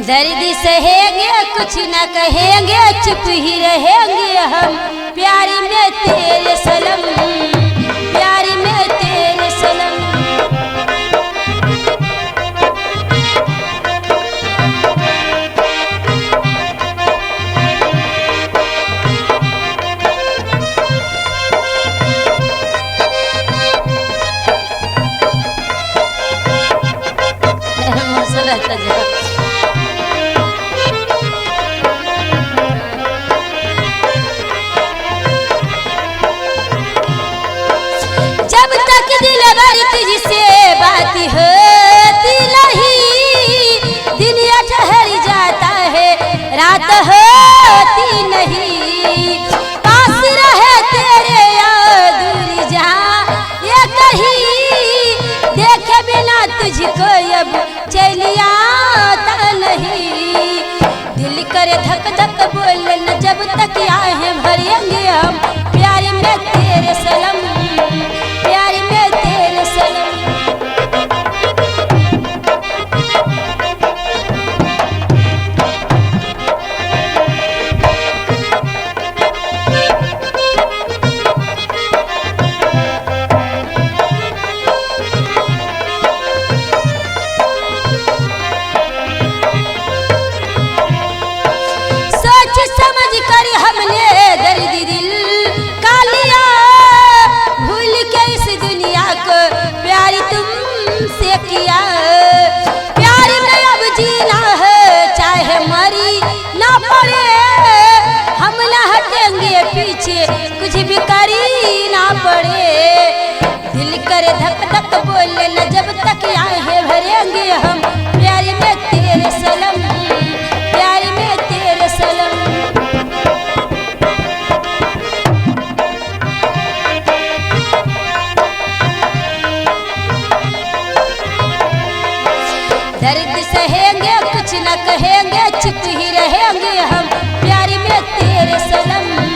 दर्द सहेंगे कुछ न कहेंगे, चुप ही रहेंगे हम, प्यारी में तेरे सनम, प्यारी में तेरे सनम। जब तक दिल भर तुझसे बात होती नहीं, दिन ठहर जाता है, रात होती नहीं। पास रहे तेरे या दूर जहाँ ये कहीं, देखे बिना तुझको अब चली आता नहीं। दिल करे धक धक बोले न जब तक आहे भरेंगे हम, प्यारी में तेरे सनम, प्यारी में तेरे सनम। सोच समझ कर हमने दर्द दिल का लिया, भूल के इस दुनिया को प्यार तुमसे किया। प्यार में अब जीना है चाहे मरी ना पड़े, हम ना हटेंगे पीछे कुछ भी करी ना पड़े। दिल करे धक धक बोले न जब तक आहे भरेंगे हम, प्यारी में तेरे सनम, प्यारी में तेरे सनम। दर्द सहेंगे कुछ न कहेंगे, चुप ही रहेंगे हम, प्यारी में तेरे सनम।